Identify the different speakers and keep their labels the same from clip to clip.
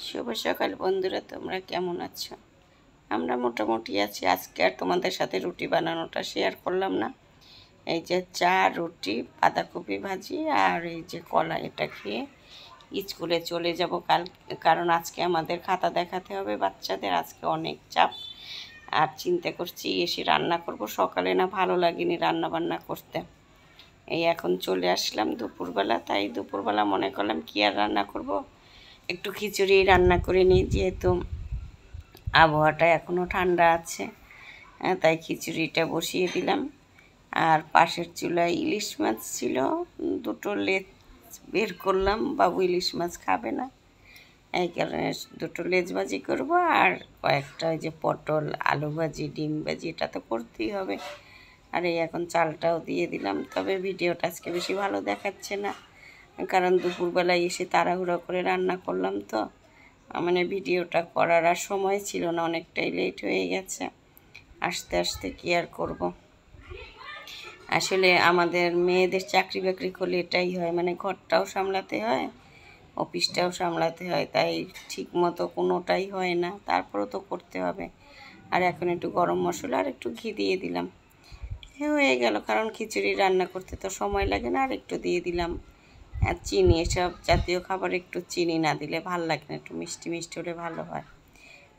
Speaker 1: শুভ সকাল বন্ধুরা, তোমরা কেমন আছো? আমরা মোটামুটি আছি। আজকে আর তোমাদের সাথে রুটি বানানোটা শেয়ার করলাম না। এই যে চা, রুটি, বাঁধাকপি ভাজি আর এই যে কলা, এটা খেয়ে স্কুলে চলে যাব কাল। কারণ আজকে আমাদের খাতা দেখাতে হবে বাচ্চাদের, আজকে অনেক চাপ। আর চিন্তা করছি এসে রান্না করব। সকালে না ভালো লাগেনি রান্না বান্না করতে। এই এখন চলে আসলাম দুপুরবেলা, তাই দুপুরবেলা মনে করলাম কি আর রান্না করব, একটু খিচুড়ি রান্না করে নিই, যেহেতু আবহাওয়াটা এখনও ঠান্ডা আছে। তাই খিচুড়িটা বসিয়ে দিলাম। আর পাশের চুলায় ইলিশ মাছ ছিল, দুটো লেজ বের করলাম। বাবু ইলিশ মাছ খাবে না, এই কারণে দুটো লেজ ভাজি করবো। আর কয়েকটা ওই যে পটল, আলু ভাজি, ডিম ভাজি, এটা তো করতেই হবে। আর এই এখন চালটাও দিয়ে দিলাম। তবে ভিডিওটা আজকে বেশি ভালো দেখাচ্ছে না, কারণ দুপুরবেলায় এসে তাড়াহুড়ো করে রান্না করলাম তো, মানে ভিডিওটা করার আর সময় ছিল না, অনেকটাই লেট হয়ে গেছে। আস্তে আস্তে কি আর করব। আসলে আমাদের মেয়েদের চাকরি বাকরি করলে এটাই হয়, মানে ঘরটাও সামলাতে হয়, অফিসটাও সামলাতে হয়, তাই ঠিক মতো কোনোটাই হয় না, তারপরেও তো করতে হবে। আর এখন একটু গরম মশলা আর একটু ঘি দিয়ে দিলাম, হয়ে গেল। কারণ খিচুড়ি রান্না করতে তো সময় লাগে না। আর একটু দিয়ে দিলাম আর চিনি, এসব জাতীয় খাবার একটু চিনি না দিলে ভাল লাগে না, একটু মিষ্টি মিষ্টি হলে ভালো হয়।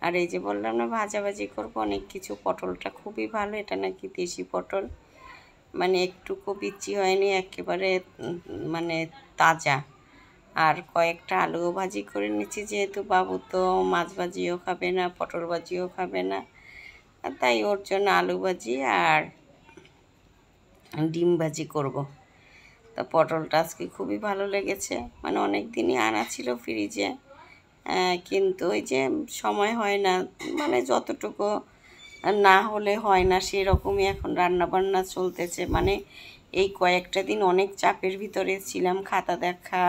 Speaker 1: আর এই যে বললাম না ভাজাভাজি করবো অনেক কিছু। পটলটা খুবই ভালো, এটা নাকি দেশি পটল, মানে একটুকু বিচি হয়নি, একেবারে মানে তাজা। আর কয়েকটা আলুও ভাজি করে নিচ্ছি, যেহেতু বাবু তো মাছ ভাজিও খাবে না, পটল ভাজিও খাবে না, তাই ওর জন্য আলু ভাজি আর ডিম ভাজি করব। তা পটলটা আজকে খুবই ভালো লেগেছে, মানে অনেক দিনই আনা ছিল ফ্রিজে, কিন্তু ওই যে সময় হয় না, মানে যতটুকু না হলে হয় না, সেরকমই এখন রান্নাবান্না চলতেছে। মানে এই কয়েকটা দিন অনেক চাপের ভিতরে ছিলাম, খাতা দেখা,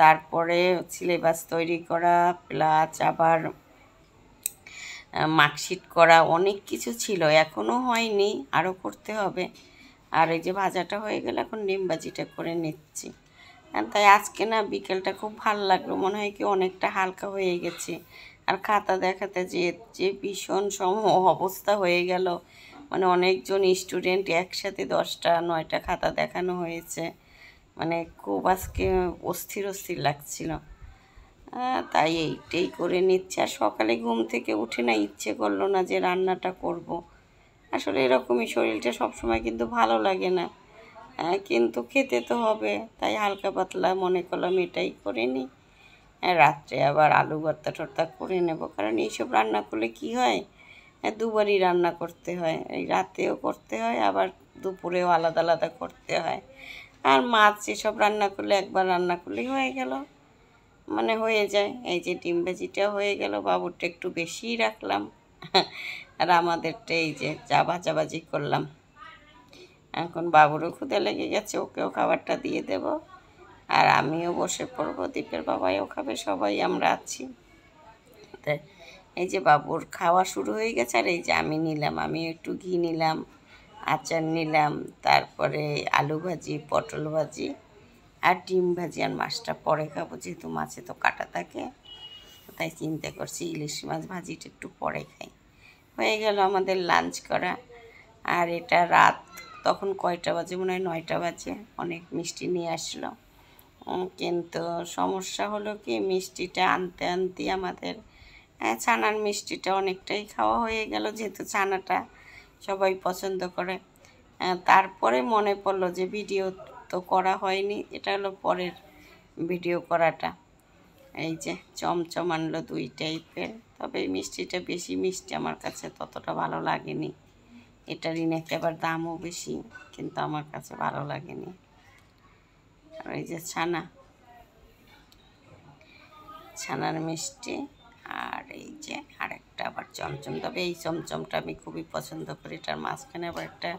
Speaker 1: তারপরে সিলেবাস তৈরি করা, প্লাস আবার মার্কশিট করা, অনেক কিছু ছিল, এখনও হয়নি, আরও করতে হবে। আর এই যে ভাজাটা হয়ে গেলে এখন ডিম ভাজিটা করে নিচ্ছি। তাই আজকে না বিকেলটা খুব ভালো লাগলো, মনে হয় কি অনেকটা হালকা হয়ে গেছে। আর খাতা দেখাতে যে যে ভীষণ অবস্থা হয়ে গেল, মানে অনেকজন স্টুডেন্ট একসাথে 10টা 9টা খাতা দেখানো হয়েছে, মানে খুব আজকে অস্থির অস্থির লাগছিল। তাই এইটাই করে নিচ্ছে। আর সকালে ঘুম থেকে উঠে না ইচ্ছে করলো না যে রান্নাটা করব। আসলে এরকমই, শরীরটা সবসময় কিন্তু ভালো লাগে না, কিন্তু খেতে তো হবে, তাই হালকা পাতলা মনে করলাম এটাই করে নিই। রাত্রে আবার আলু ভর্তা টর্তা করে নেব, কারণ এইসব রান্না করলে কি হয়, দুবারই রান্না করতে হয়, এই রাতেও করতে হয়, আবার দুপুরেও আলাদা আলাদা করতে হয়। আর মাছ এসব রান্না করলে একবার রান্না করলেই হয়ে গেল, মানে হয়ে যায়। এই যে ডিম ভাজিটা হয়ে গেল, বাবুরটা একটু বেশিই রাখলাম, আর আমাদেরটা এই যে চা ভাজাভাজি করলাম। এখন বাবুরও ক্ষুদে লেগে গেছে, ওকেও খাবারটা দিয়ে দেব, আর আমিও বসে পড়বো, দীপের বাবাইও খাবে, সবাই আমরা আছি। তাই এই যে বাবুর খাওয়া শুরু হয়ে গেছে, আর এই যে আমি নিলাম, আমি একটু ঘি নিলাম, আচার নিলাম, তারপরে আলু ভাজি, পটল ভাজি আর ডিম ভাজি। আর মাছটা পরে খাবো, যেহেতু মাছে তো কাটা থাকে, তাই চিন্তা করছি ইলিশ মাছ ভাজিটা একটু পরে খাই। হয়ে গেল আমাদের লাঞ্চ করা। আর এটা রাত তখন কয়টা বাজে, মনে হয় 9টা বাজে, অনেক মিষ্টি নিয়ে আসলো। কিন্তু সমস্যা হলো কি, মিষ্টিটা আনতে আনতে আমাদের ছানার মিষ্টিটা অনেকটাই খাওয়া হয়ে গেল, যেহেতু ছানাটা সবাই পছন্দ করে। তারপরে মনে পড়লো যে ভিডিও তো করা হয়নি, এটা হলো পরের ভিডিও করাটা। এই যে চমচম আনলো 2 টাইপের, তবে এই মিষ্টিটা বেশি মিষ্টি আমার কাছে ততটা ভালো লাগেনি, এটারই নাকি আবার দামও বেশি, কিন্তু আমার কাছে ভালো লাগেনি। আর এই যে ছানার মিষ্টি, আর এই যে আরেকটা আবার চমচম, তবে এই চমচমটা আমি খুবই পছন্দ করি, এটার মাঝখানে আবার একটা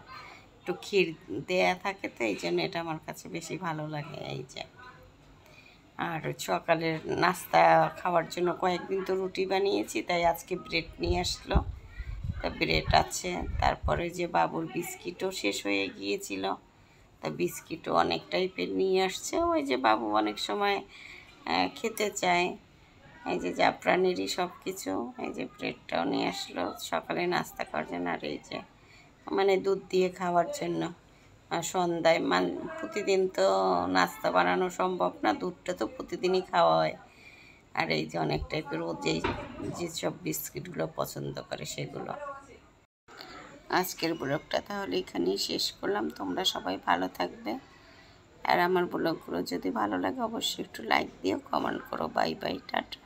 Speaker 1: একটু ক্ষীর দেয়া থাকে, তো এই জন্য এটা আমার কাছে বেশি ভালো লাগে। এই যে আর সকালের নাস্তা খাওয়ার জন্য কয়েকদিন তো রুটি বানিয়েছি, তাই আজকে ব্রেড নিয়ে আসলো, তা ব্রেড আছে। তারপরে যে বাবুর বিস্কিটও শেষ হয়ে গিয়েছিল, তা বিস্কিটও অনেক টাইপের নিয়ে আসছে। ওই যে বাবু অনেক সময় খেতে চায়, এই যে জাফরানেরই সব কিছু, এই যে ব্রেডটাও নিয়ে আসলো সকালে নাস্তা করার জন্য, আর এই যে মানে দুধ দিয়ে খাওয়ার জন্য। আর সন্ধ্যায় প্রতিদিন তো নাস্তা বানানো সম্ভব না, দুধটা তো প্রতিদিনই খাওয়া হয়। আর এই যে অনেক টাইপের ও যেসব বিস্কিটগুলো পছন্দ করে সেগুলো। আজকের ব্লগটা তাহলে এখানেই শেষ করলাম। তোমরা সবাই ভালো থাকবে, আর আমার ব্লগগুলো যদি ভালো লাগে অবশ্যই একটু লাইক দিও, কমেন্ট করো। Bye bye, tata.